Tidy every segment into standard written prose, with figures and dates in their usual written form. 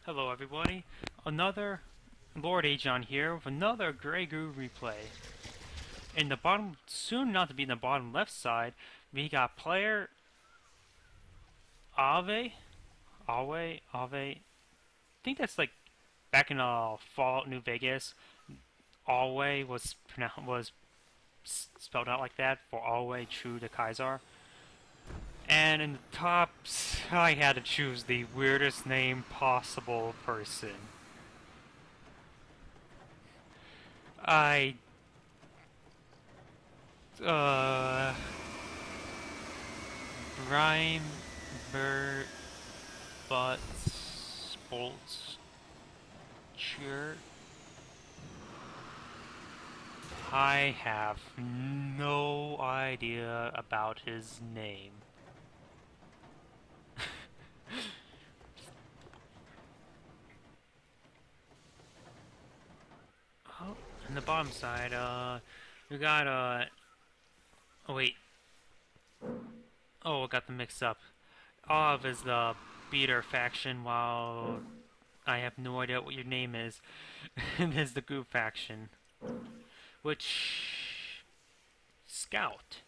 Hello everybody, another Lord.agion here with another Grey Goo Replay. In the bottom, soon not to be in the bottom left side, we got player Ave. I think that's like back in Fallout New Vegas. Alway was spelled out like that for Alway True to Kaiser. And in the top, I had to choose the weirdest name possible person. I Rhyme but Bolts Cheer. I have no idea about his name. Oh, on the bottom side, we got oh wait. Oh, I got them mixed up. Av is the beater faction, while I have no idea what your name is. It is the Goo faction. Which... Scout.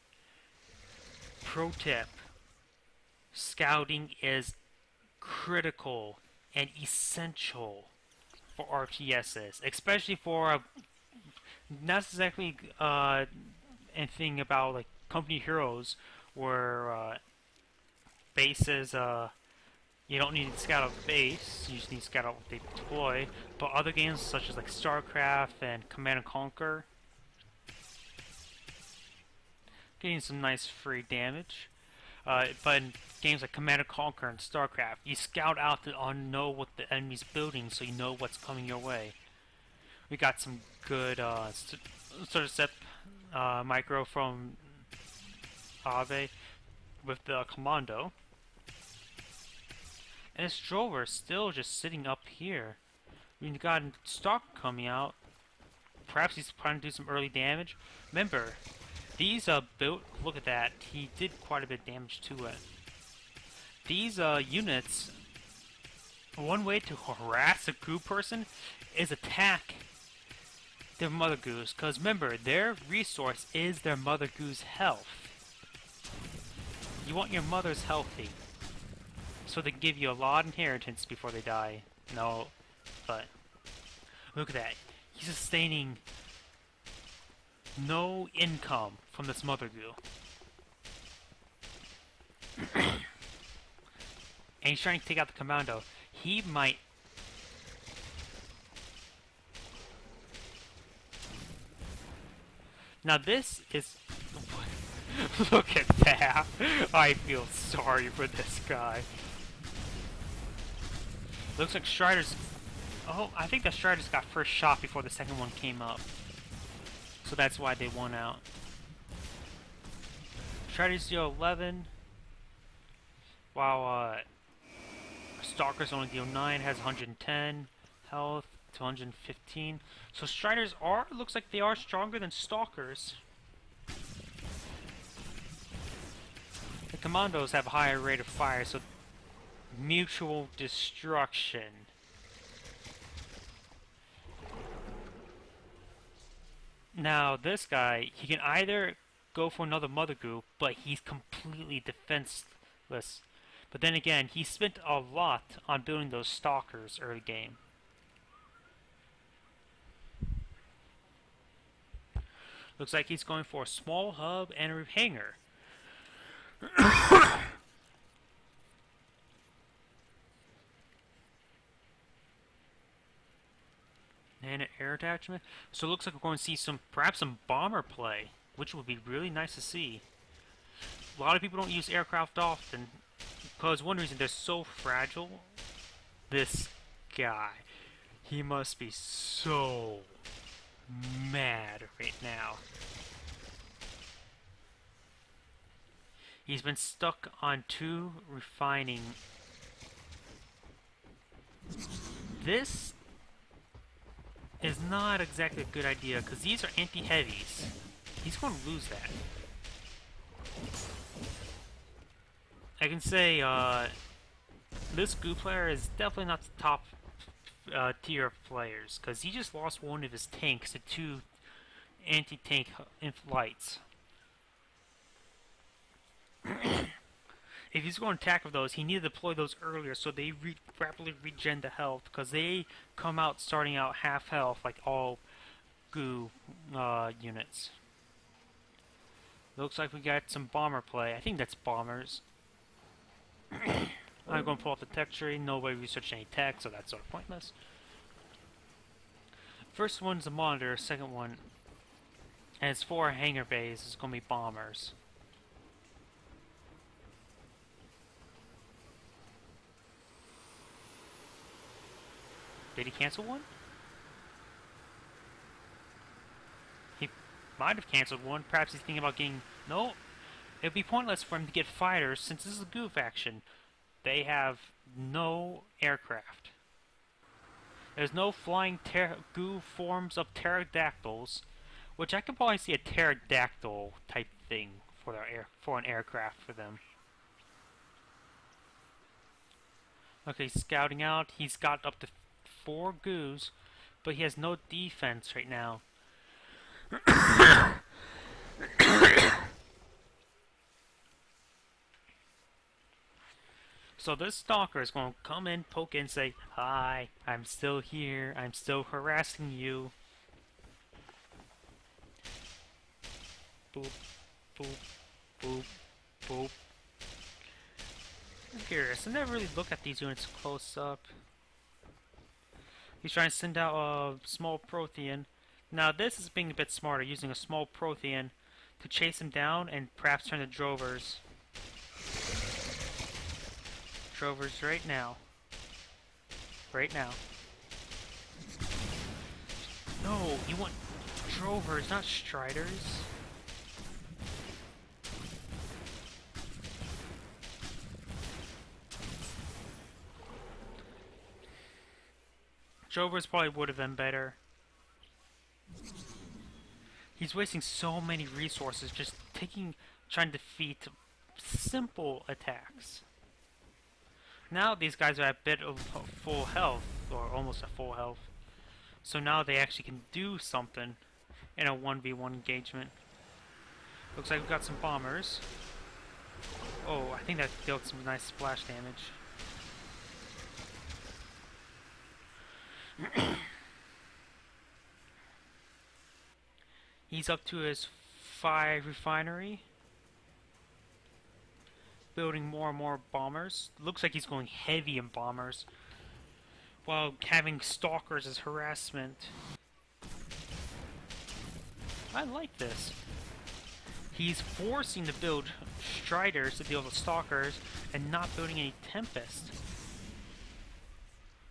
Pro tip. Scouting is critical and essential for RTSs. Especially for, not exactly anything about like company heroes where bases, you don't need to scout out the base, you just need to scout out what they deploy. But other games such as like Starcraft and Command & Conquer, getting some nice free damage. But in games like Command & Conquer and Starcraft, you scout out to know what the enemy's building so you know what's coming your way. We got some good sort of set micro from Ave with the commando. And this Drover is still just sitting up here. We got Stock coming out. Perhaps he's trying to do some early damage. Remember, these built. Look at that. He did quite a bit of damage to it. These units. One way to harass a Goo person is attack their Mother Goos. Because remember, their resource is their Mother Goo's health. You want your mothers healthy, so they give you a lot of inheritance before they die. No, but look at that. He's sustaining no income from this Mother Goo. And he's trying to take out the commando. He might... Now this is... Look at that! I feel sorry for this guy. Looks like Strider's... Oh, I think the Strider's got first shot before the second one came up. So that's why they won out. Strider's deal 11. While Stalker's only deal 9, has 110 health to 115. So Striders are, looks like they are stronger than Stalkers. The Commandos have a higher rate of fire, so mutual destruction. Now this guy, he can either go for another Mother Goo, but he's completely defenseless. But then again, he spent a lot on building those Stalkers early game. Looks like he's going for a small hub and a hangar. And an air attachment. So it looks like we're going to see perhaps some bomber play, which would be really nice to see. A lot of people don't use aircraft often, because one reason they're so fragile. This guy, he must be so mad right now. He's been stuck on 2 refining. This is not exactly a good idea, because these are anti-heavies. He's going to lose that. I can say, this Goo player is definitely not the top tier of players, because he just lost one of his tanks to two anti-tank lights. If he's going to attack with those, he needed to deploy those earlier so they rapidly regen the health, because they come out starting out half health like all goo units. Looks like we got some bomber play. I think that's bombers. I'm going to pull up the tech tree. Nobody researched any tech, so that's sort of pointless. First one's a monitor, second one, and it's 4 hangar bays. It's going to be bombers. Did he cancel one? He might have canceled one. Perhaps he's thinking about getting... No, it'd be pointless for him to get fighters since this is a goo faction. They have no aircraft. There's no flying goo forms of pterodactyls, which I could probably see a pterodactyl type thing for an aircraft for them. Okay, scouting out. He's got up to 4 goos, but he has no defense right now. So this stalker is going to come in, poke in, and say, "Hi, I'm still here. I'm still harassing you." Boop, boop, boop, boop. I'm curious. I never really look at these units close up. He's trying to send out a small Prothean. Now this is being a bit smarter, using a small Prothean to chase him down and perhaps turn the drovers. Drovers right now. Right now. No, you want drovers, not striders. Drovers probably would have been better. He's wasting so many resources just trying to defeat simple attacks. Now these guys are at a bit of full health, or almost at full health. So now they actually can do something in a 1v1 engagement. Looks like we've got some bombers. Oh, I think that dealt some nice splash damage. He's up to his 5 refinery. Building more and more bombers. Looks like he's going heavy in bombers, while having stalkers as harassment. I like this. He's forcing to build striders to deal with stalkers and not building any Tempest.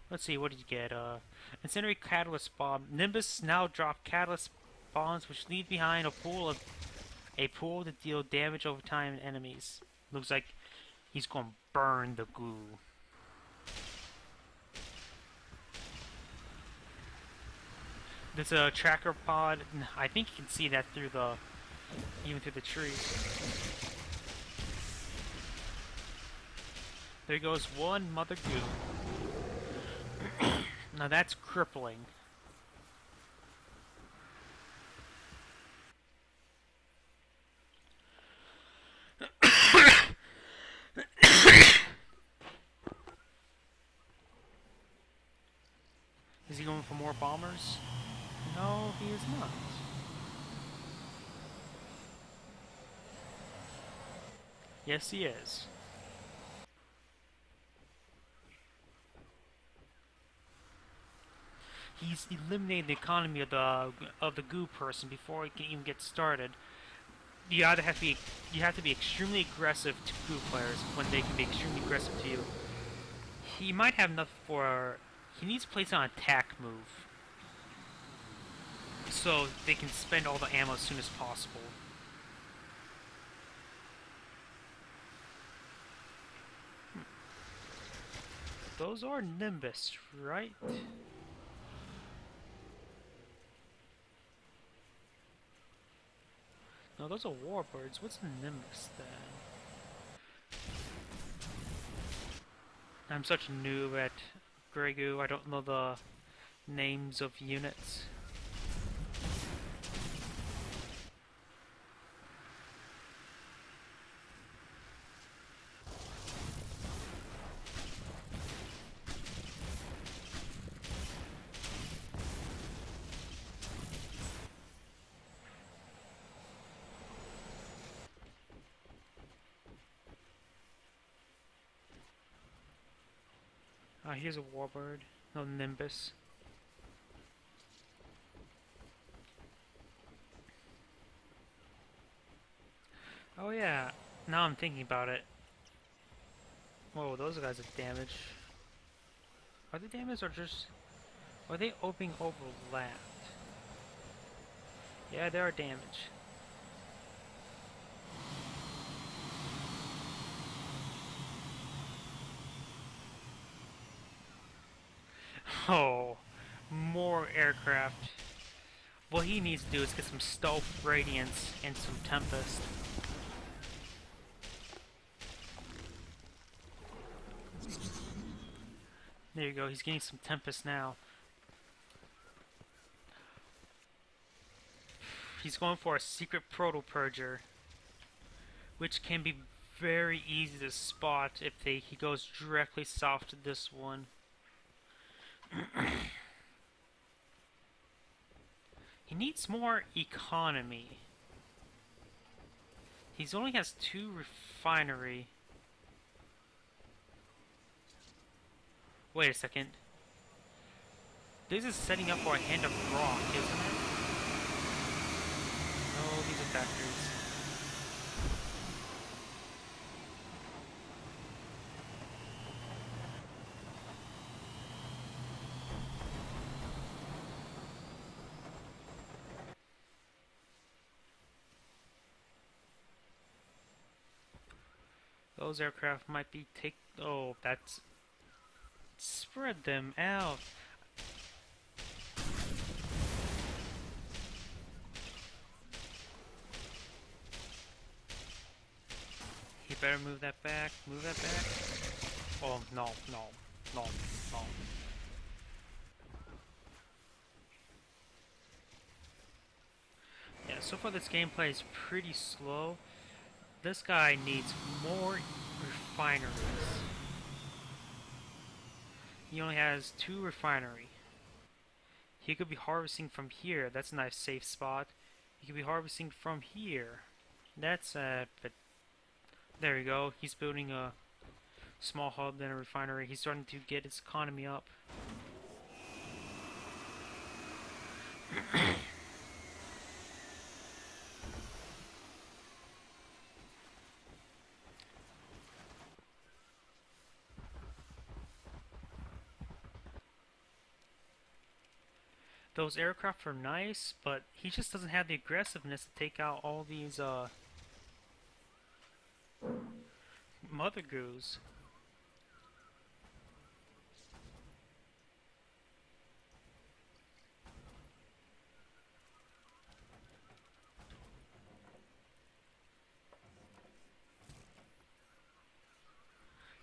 Let's see, what did you get? Incendiary Catalyst Bomb. Nimbus now drop Catalyst Bombs which leave behind a pool to deal damage over time to enemies. Looks like he's going to burn the goo. There's a tracker pod. I think you can see that through even through the trees. There goes one mother goo. Now that's crippling. Is he going for more bombers? No, he is not. Yes, he is. He's eliminated the economy of the goo person before he can even get started. You have to be extremely aggressive to goo players when they can be extremely aggressive to you. He might have enough for. He needs to place on an attack move, so they can spend all the ammo as soon as possible. Those are Nimbus, right? No, those are Warbirds. What's a Nimbus then? I'm such a noob at Grey Goo. I don't know the names of units. Here's a warbird. No Nimbus. Oh yeah, now I'm thinking about it. Whoa, those guys are damaged. Are they damaged or just... Are they being overlapped? Yeah, they are damaged. Oh, more aircraft. What he needs to do is get some stealth radiance and some tempest. There you go, he's getting some tempest now. He's going for a secret proto-purger, which can be very easy to spot if he goes directly south to this one. He needs more economy. He only has 2 refinery. Wait a second. This is setting up for a hand of rock, isn't it? No, these are factories. Those aircraft might be oh, that's... Spread them out. You better move that back. Move that back. Oh, no, no, no, no. Yeah, so far this gameplay is pretty slow. This guy needs more refineries. He only has 2 refinery. He could be harvesting from here. That's a nice safe spot. He could be harvesting from here. That's but there you go. He's building a small hub, then a refinery. He's starting to get his economy up. Those aircraft are nice, but he just doesn't have the aggressiveness to take out all these mother goos.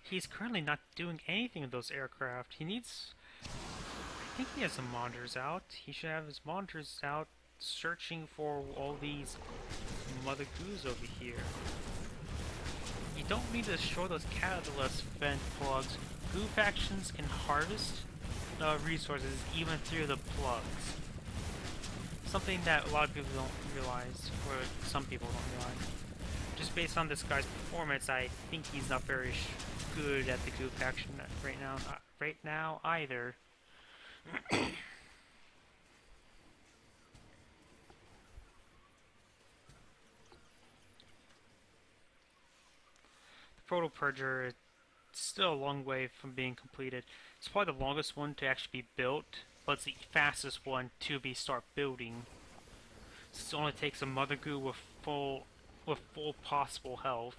He's currently not doing anything with those aircraft. He needs... I think he has some monitors out. He should have his monitors out searching for all these mother goos over here. You don't need to destroy those catalyst vent plugs. Goo factions can harvest resources even through the plugs. Something that a lot of people don't realize, or some people don't realize. Just based on this guy's performance, I think he's not very good at the goo faction right now either. The Proto Purger is still a long way from being completed. It's probably the longest one to actually be built, but it's the fastest one to start building. It only takes a mother goo with full possible health.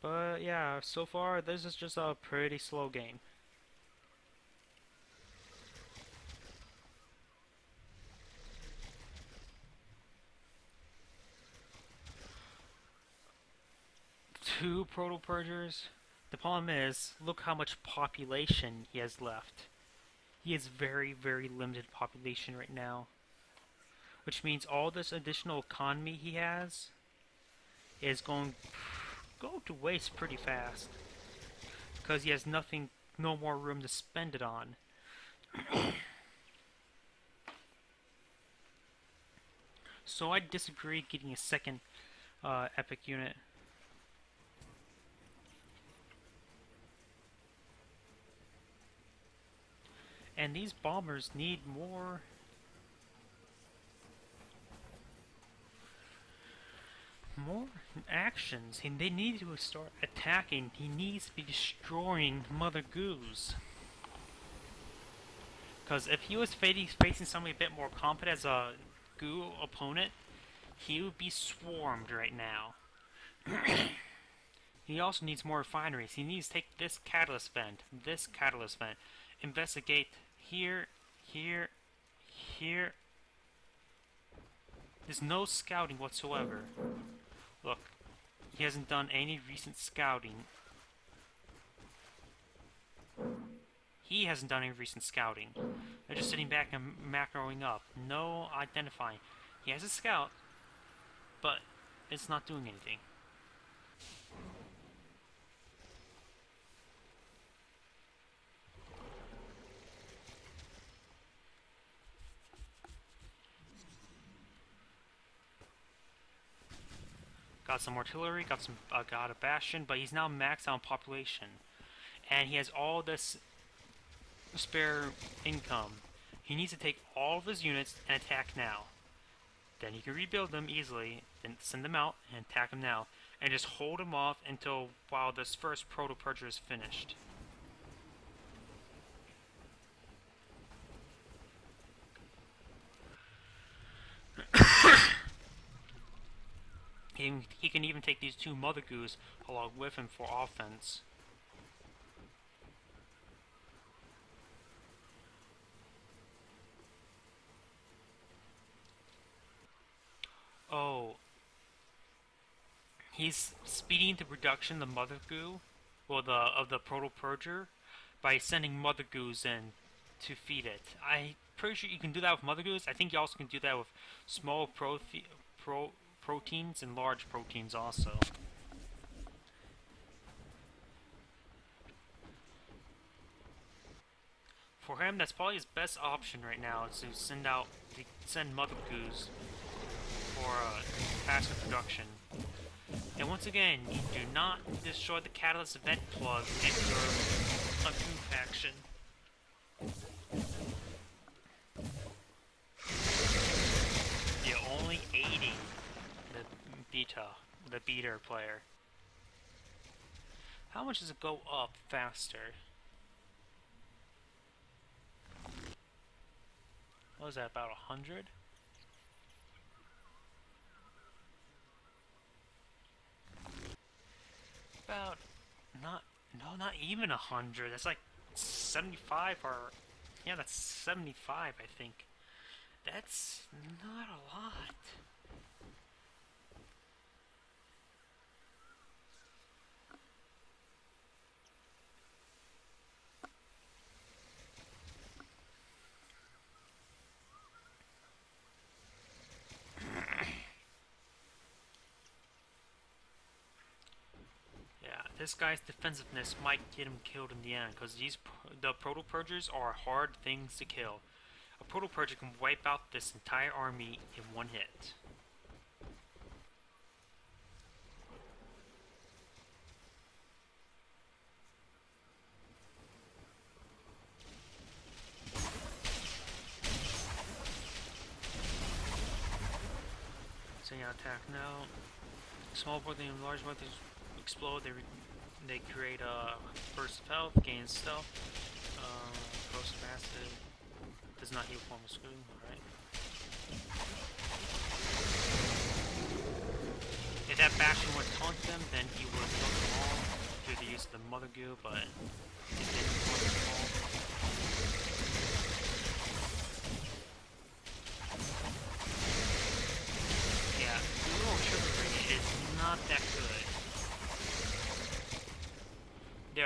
But yeah, so far this is just a pretty slow game. Two Proto Purgers. The problem is, look how much population he has left. He has very, very limited population right now. Which means all this additional economy he has is going to go to waste pretty fast. Because he has nothing, no more room to spend it on. So I disagree getting a second epic unit. And these bombers need more actions. They need to start attacking. He needs to be destroying Mother Goose. Because if he was facing somebody a bit more competent as a Goo opponent, he would be swarmed right now. He also needs more refineries. He needs to take this catalyst vent, investigate here, here, here. There's no scouting whatsoever. Look, he hasn't done any recent scouting. He hasn't done any recent scouting. They're just sitting back and macroing up. No identifying. He has a scout, but it's not doing anything. Got some artillery, got a bastion, but he's now maxed out on population. And he has all this spare income. He needs to take all of his units and attack now. Then he can rebuild them easily, and send them out and attack them now. And just hold them off until while this first proto-purger is finished. He can even take these two Mother Goos along with him for offense. Oh. He's speeding the production of the Mother Goo, well, of the Proto-Purger, by sending Mother Goos in to feed it. I'm pretty sure you can do that with Mother Goos. I think you also can do that with small proteins and large proteins also. For him, that's probably his best option right now, is to send Mother Goos for faster production. And once again, you do not destroy the catalyst event plug if you're a Goo faction. You're only aiding the beater player. How much does it go up faster? What was that, about 100? About, not even 100. That's like 75 or, yeah, that's 75, I think. That's not a lot. This guy's defensiveness might get him killed in the end, because the Proto-Purgers are hard things to kill. A Proto-Purger can wipe out this entire army in one hit. Sending out attack now. Small board and large board explode. They create a burst of health, gain stealth, post massive, does not heal form of screw, alright. If that bastion would taunt them, then he would kill them all through the use of the Mother Goo, but it didn't taunt them all. Yeah, the little trigger rate is not that good.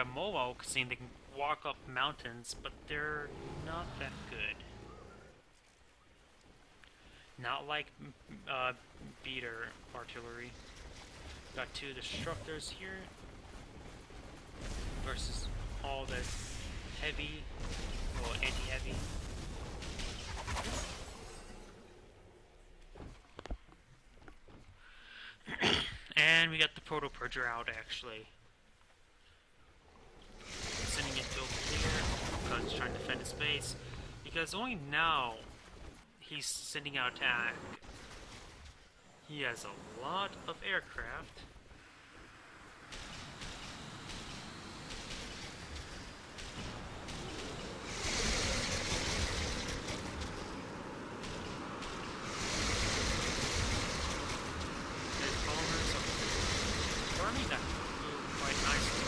they're mobile, seeing they can walk up mountains, but they're not that good. Not like beater artillery. Got 2 destructors here versus all this heavy, well, anti-heavy. And we got the Proto Purger out, actually. Sending it to over here because he's trying to defend his base. Because only now he's sending out attack. He has a lot of aircraft. His bombers are farming that quite nicely.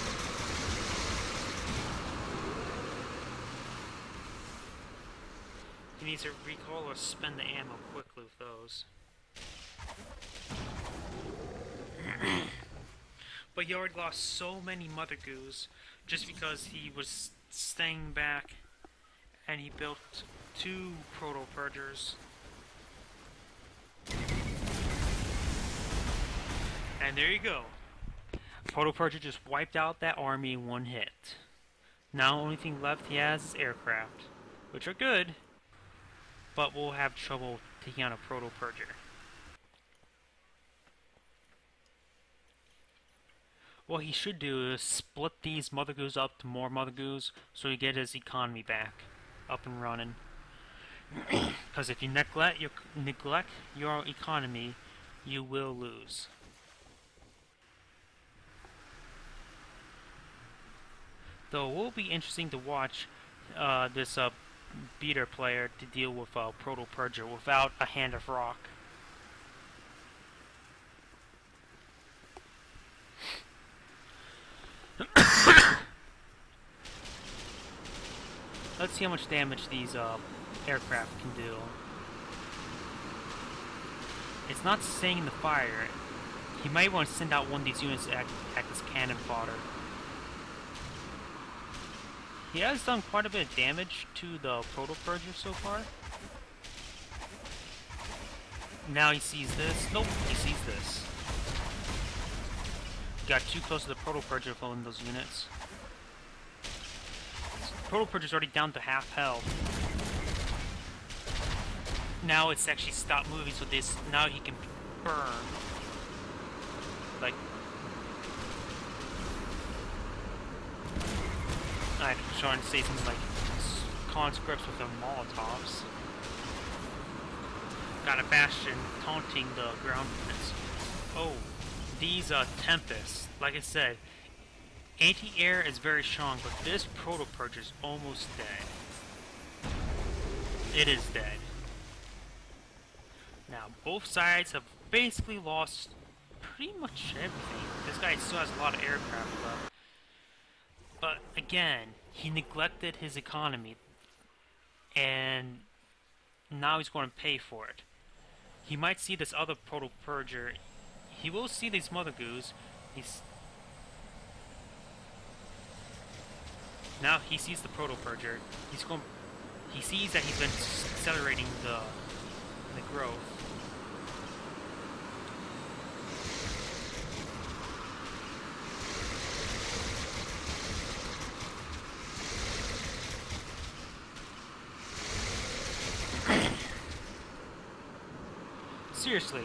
He needs to recall or spend the ammo quickly with those. But he already lost so many Mother Goos just because he was staying back and he built 2 Proto Purgers. And there you go. Proto Purger just wiped out that army in 1 hit. Now the only thing left he has is aircraft, which are good, but we'll have trouble taking out a Proto Purger. What he should do is split these Mother Goos up to more Mother Goos so he get his economy back up and running. Because if you neglect your economy, you will lose. Though it will be interesting to watch this beater player to deal with Proto Purger without a hand of rock. Let's see how much damage these aircraft can do. It's not staying in the fire. He might want to send out one of these units to act as cannon fodder. He has done quite a bit of damage to the Proto Purger so far. Now he sees this. Nope, he sees this. Got too close to the Proto Purger filling those units. Proto Purger's already down to half health. Now it's actually stopped moving, so this now he can burn. Like, I'm trying to say something like conscripts with their Molotovs. Got a Bastion taunting the ground units. Oh, these Tempests, like I said, anti-air is very strong, but this Proto Purger is almost dead. It is dead. Now, both sides have basically lost pretty much everything. This guy still has a lot of aircraft left. But again, he neglected his economy, and now he's going to pay for it. He might see this other Proto Purger. He will see these Mother Goos. Now he sees the Proto Purger. He sees that he's been accelerating the growth. Seriously,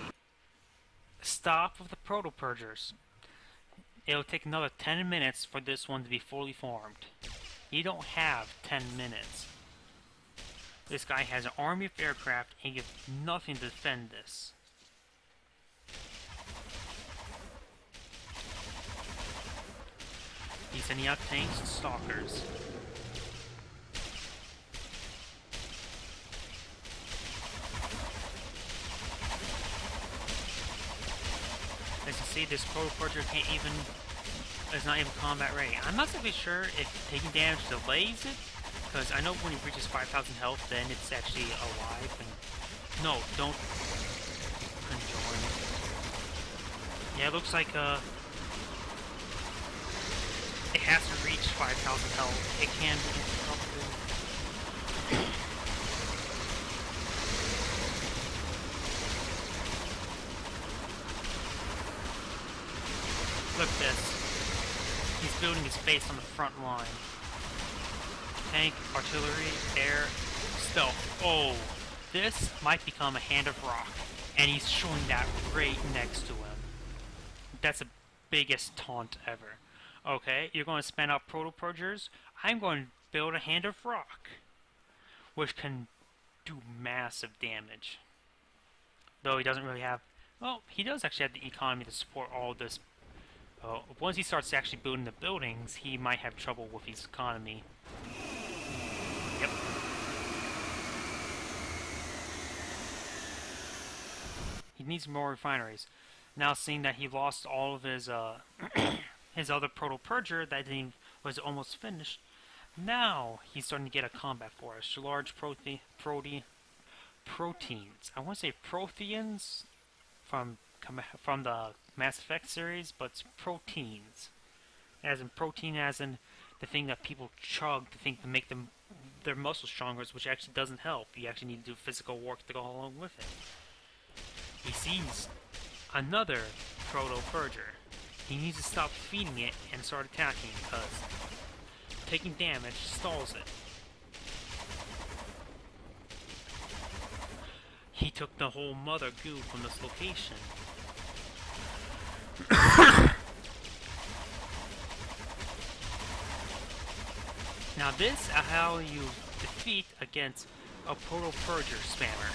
stop with the Proto Purgers. It'll take another 10 minutes for this one to be fully formed. You don't have 10 minutes. This guy has an army of aircraft and he has nothing to defend this. He's sending out tanks and stalkers. As you see, this Proto Purger is not even combat ready. I'm not exactly sure if taking damage delays it, because I know when he reaches 5,000 health, then it's actually alive. And no, don't conjoin. Yeah, it looks like It hasn't reached 5,000 health. It can be interrupted. Look at this. He's building his base on the front line. Tank, artillery, air, stealth. Oh, this might become a hand of rock. And he's showing that right next to him. That's the biggest taunt ever. Okay, you're going to spend out proto-purgers. I'm going to build a hand of rock, which can do massive damage. Though he doesn't really have... Well, he does actually have the economy to support all this. Once he starts actually building the buildings, he might have trouble with his economy. Yep. He needs more refineries. Now, seeing that he lost all of his his other proto-purger that was almost finished, now he's starting to get a combat force. Large proteins. I want to say protheans from the Mass Effect series, but it's proteins. As in protein, as in the thing that people chug to make their muscles stronger, which actually doesn't help. You actually need to do physical work to go along with it. He sees another proto-purger. He needs to stop feeding it and start attacking, because taking damage stalls it. He took the whole mother goo from this location. Now this is how you defeat against a proto-purger spammer.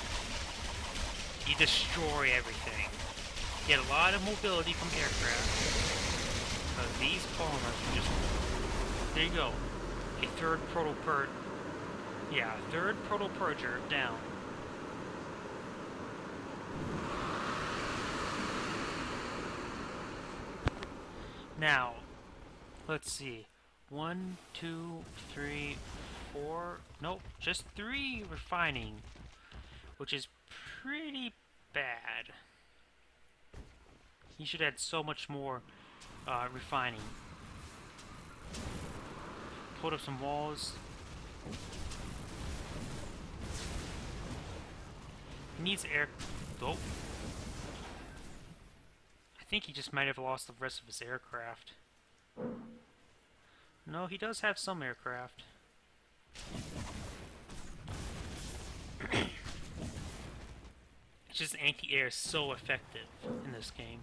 You destroy everything. Get a lot of mobility from aircraft. Because these bombers are just... There you go. A third proto-purger. Yeah, a third proto-purger down. Now, let's see. 1, 2, 3, 4... Nope, just 3 refining. Which is pretty bad. He should add so much more refining. Put up some walls. He needs air... Oh. I think he just might have lost the rest of his aircraft. No, he does have some aircraft. It's just anti-air is so effective in this game.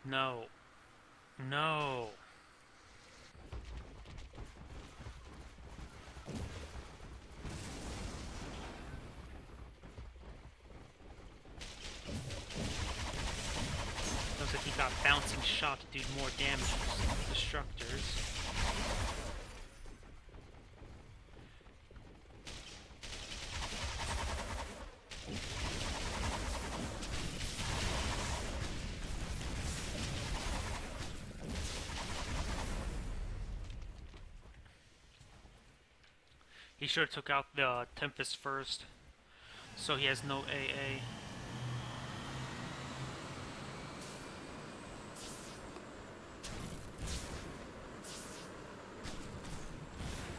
No. No. Looks like he got bouncing shot to do more damage with destructors. He should have took out the Tempest first, so he has no AA.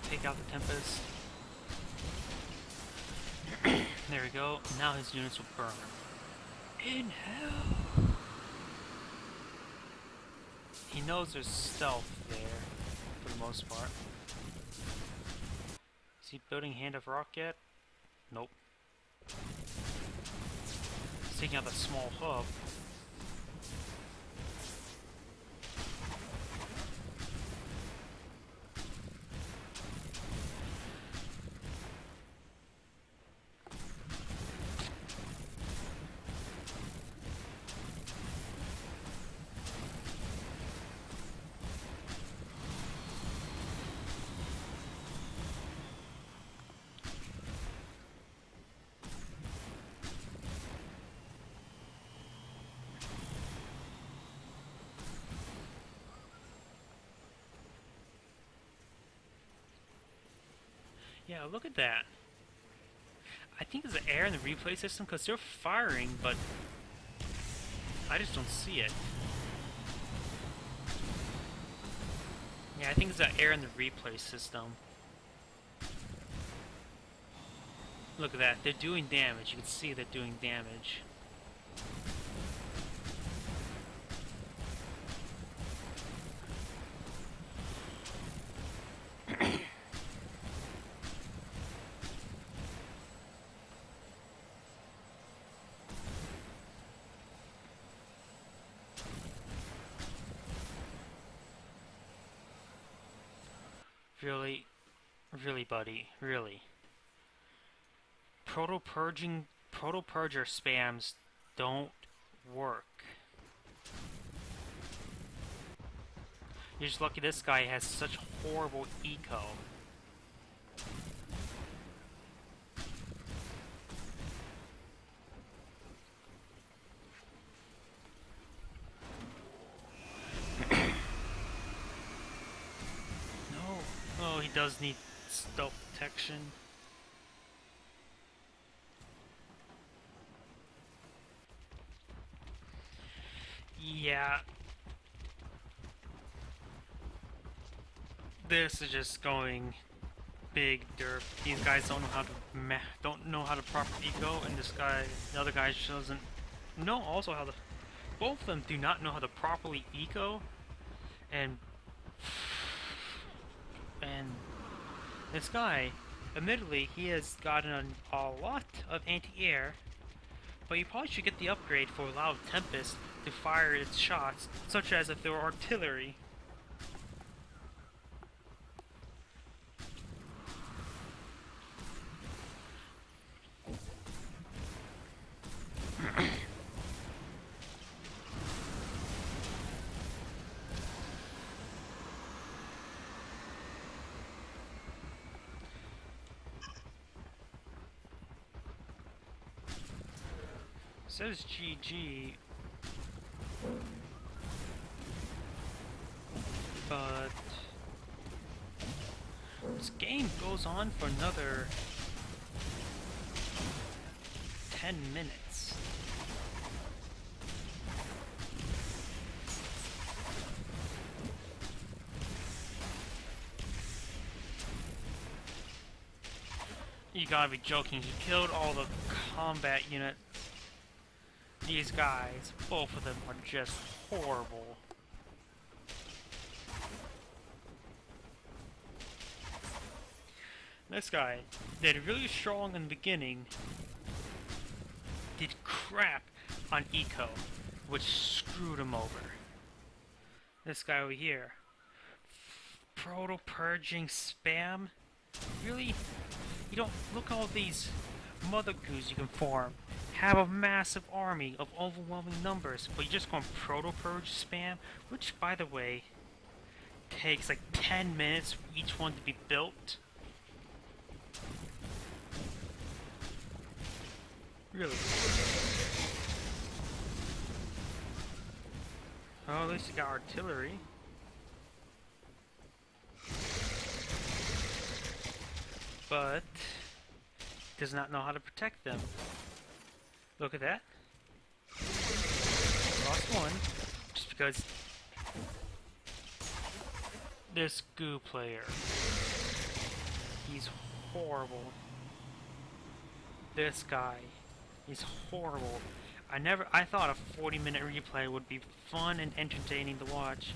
Take out the Tempest. There we go. Now his units will burn. In hell! He knows there's stealth there, for the most part. Is he building Hand of Rock yet? Nope. He's taking out that small hub. Yeah, look at that. I think there's an error in the replay system because they're firing, but I just don't see it. Yeah, I think there's an error in the replay system. Look at that. They're doing damage. You can see they're doing damage. Really? Really, buddy? Really? Proto-purger spams don't work. You're just lucky this guy has such horrible eco. No. Oh, he does need stealth protection. Yeah. This is just going big derp. These guys don't know how to proper eco, and this guy, the other guy, just doesn't know also how to. Both of them do not know how to properly eco, and this guy, admittedly, he has gotten a lot of anti-air, but you probably should get the upgrade for Loud Tempest to fire its shots, such as if they were artillery. Says GG, but this game goes on for another 10 minutes. You gotta be joking, he killed all the combat units. These guys, both of them are just horrible. This guy did really strong in the beginning, did crap on eco, which screwed him over. This guy over here, proto-purging spam? Really? You don't look at all these mother goos you can form. Have a massive army of overwhelming numbers, but you're just going proto-purge spam, which, by the way, takes like 10 minutes for each one to be built. Really? Oh, at least you got artillery. But does not know how to protect them. Look at that. Lost one. Just because this goo player, he's horrible. This guy, he's horrible. I thought a 40-minute replay would be fun and entertaining to watch,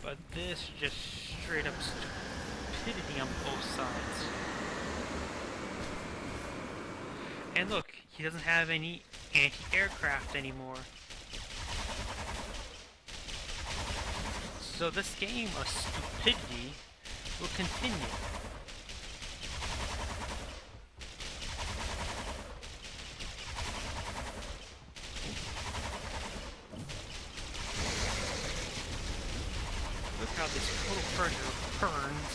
but this just straight up stupidity on both sides. And look, he doesn't have any anti-aircraft anymore. So this game of stupidity will continue. Look how this total pressure burns,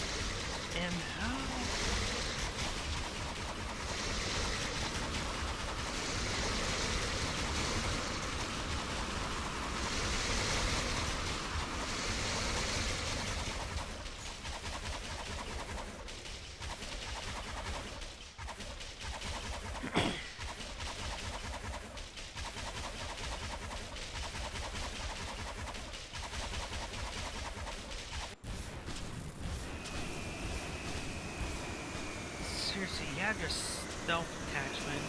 and how... seriously, you have your stealth attachment.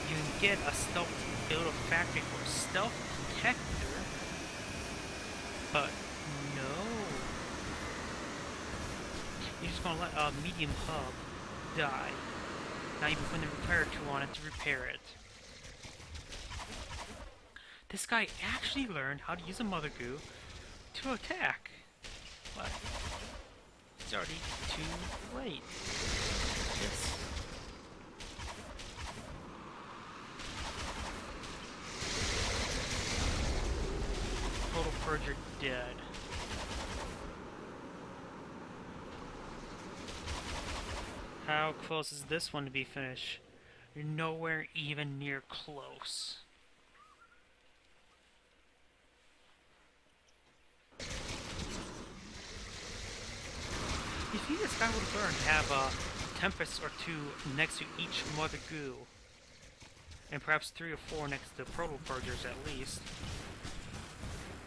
You can get a stealth build a factory for a stealth detector, but no. You're just gonna let a medium hub die. Now you put the repair tool on it to repair it. This guy actually learned how to use a mother goo to attack. But it's already too late. Yes. Total Purger dead. How close is this one to be finished? You're nowhere even near close. You think this guy would have learned to have a Tempest or two next to each Mother Goo, and perhaps 3 or 4 next to the Proto Purgers at least.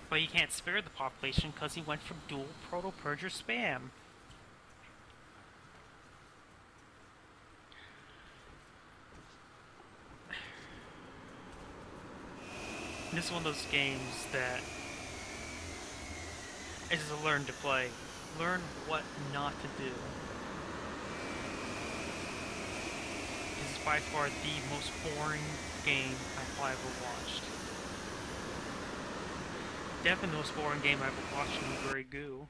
But he can't spare the population because he went for dual Proto Purger spam. This is one of those games that is to learn to play. Learn what not to do. This is by far the most boring game I've ever watched. Definitely the most boring game I've ever watched in Grey Goo.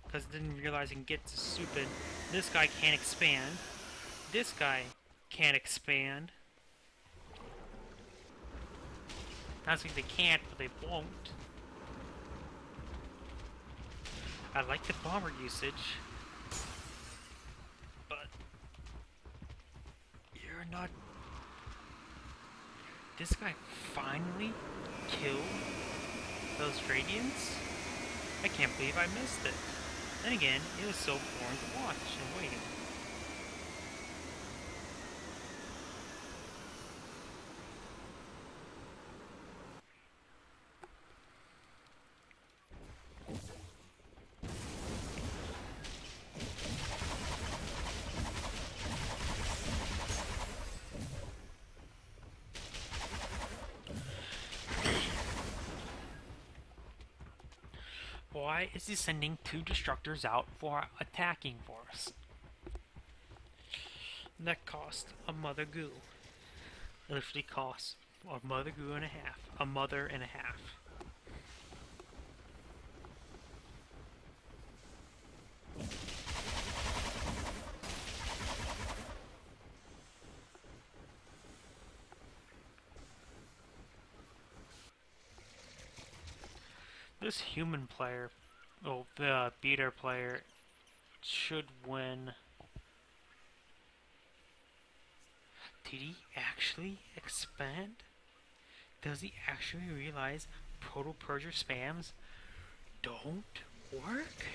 Because I didn't realize I can get so stupid. This guy can't expand. This guy can't expand. Not saying they can't, but they won't. I like the bomber usage, but you're not... This guy finally killed those Radiants? I can't believe I missed it. Then again, it was so boring to watch and wait. Why is he sending 2 Destructors out for attacking force? That cost a Mother Goo. It literally costs a Mother Goo and a half. A mother and a half. This human player, oh, the beater player, should win. Did he actually expand? Does he actually realize Proto Purger spams don't work?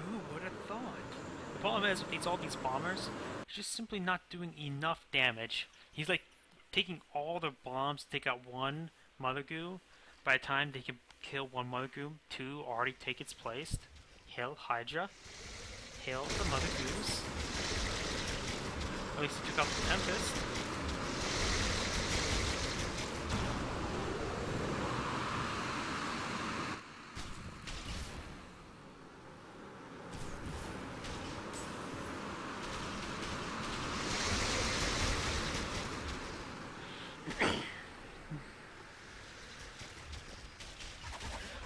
Who would have thought? The problem is with all these bombers, he's just simply not doing enough damage. He's like taking all their bombs to take out one Mother Goo. By the time they can kill one Mother Goo, 2 already take its place. Hail Hydra. Hail the Mother Goos. At least he took out the Tempest.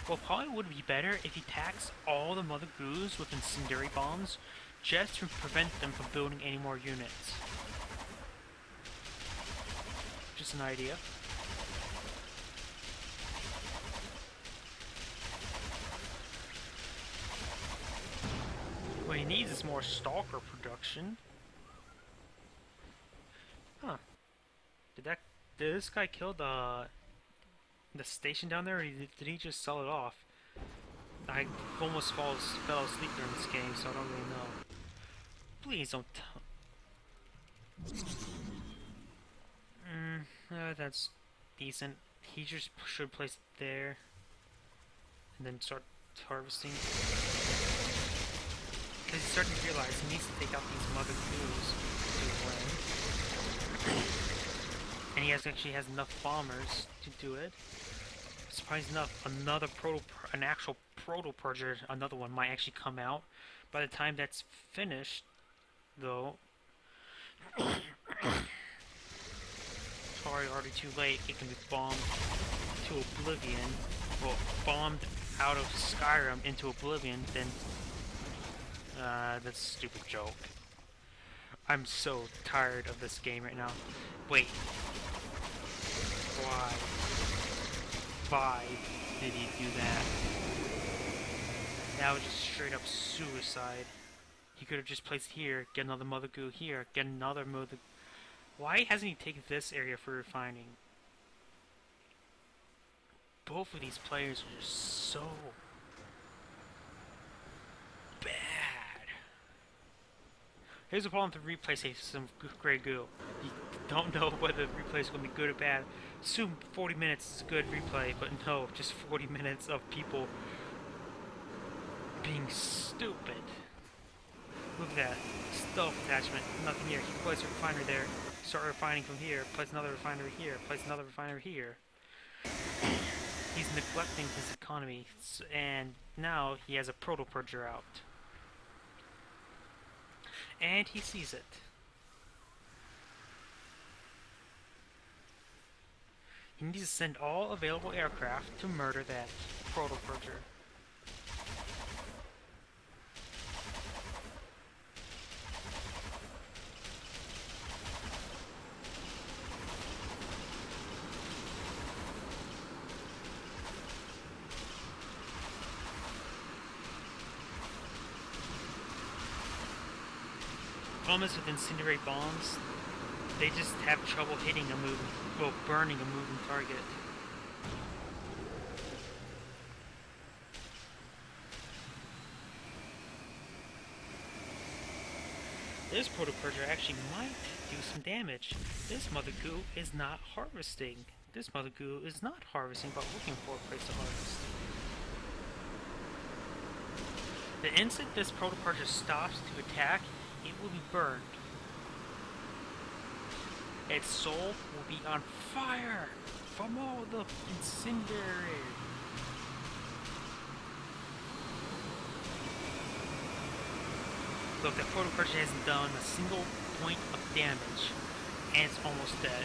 Well, probably would be better if he attacks all the Mother Goos with incendiary bombs, just to prevent them from building any more units. Just an idea. What he needs is more Stalker production. Huh. Did this guy kill the station down there, or did he just sell it off? I almost fell asleep during this game, so I don't really know. Please don't tell. That's decent. He just should place it there, and then start harvesting. Because starting to realize he needs to take out these mother ghouls to win. And he actually has enough bombers to do it. Surprisingly enough, an actual proto-purger, another one might actually come out. By the time that's finished, though, it's already too late. It can be bombed to oblivion. Well, bombed out of Skyrim into oblivion, then that's a stupid joke. I'm so tired of this game right now. Wait. Why did he do that? That was just straight up suicide. He could have just placed here, get another mother goo here, get another mother. Why hasn't he taken this area for refining? Both of these players are just so bad. Here's the problem with the replay system of Grey Goo. You don't know whether the replay is going to be good or bad. Assume 40 minutes is a good replay, but no, just 40 minutes of people being stupid. Look at that. Stealth attachment. Nothing here. He places a refinery there. Start refining from here. Place another refinery here. Place another refinery here. He's neglecting his economy, and now he has a proto-purger out. And he sees it. He needs to send all available aircraft to murder that proto-purger. Problem is with incendiary bombs, they just have trouble hitting a moving, well, burning a moving target. This proto-purger actually might do some damage. This mother goo is not harvesting. This mother goo is not harvesting, but looking for a place to harvest. The instant this proto-purger stops to attack, it will be burned. Its soul will be on fire from all the incendiary. Look, that proto-purger hasn't done a single point of damage, and it's almost dead.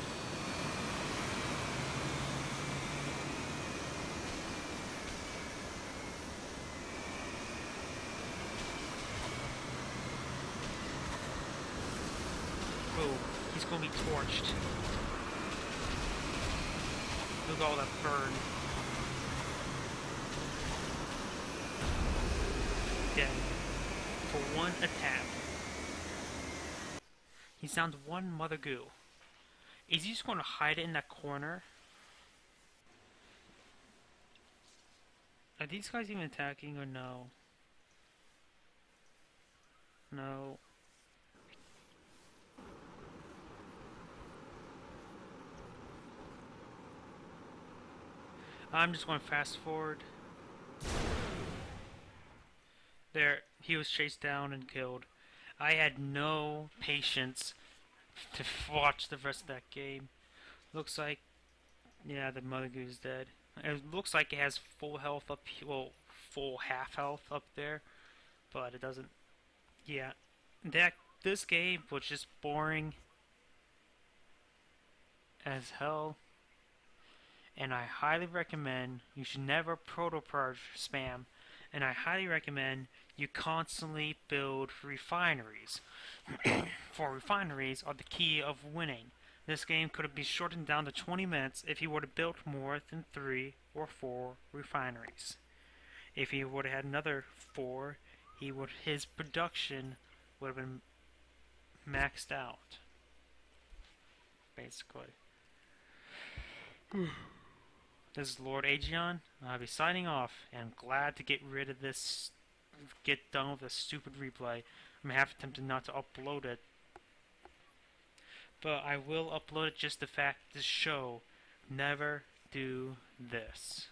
Boom. He's going to be torched. Look at all that burn. Dead. For one attack. He's down to one mother goo. Is he just going to hide it in that corner? Are these guys even attacking or no? No. I'm just going to fast forward. There, he was chased down and killed. I had no patience to watch the rest of that game. Looks like, yeah, the mother goo's dead. It looks like it has full health up, well, full half health up there, but it doesn't. Yeah, this game was just boring as hell. And I highly recommend you should never proto-purge spam, and I highly recommend you constantly build refineries. For refineries are the key of winning. This game could have been shortened down to 20 minutes if he would have built more than 3 or 4 refineries. If he would have had another 4, his production would have been maxed out. Basically. This is Lord.agion. I'll be signing off, and I'm glad to get rid of this, get done with this stupid replay. I'm half tempted not to upload it, but I will upload it just the fact to show never do this.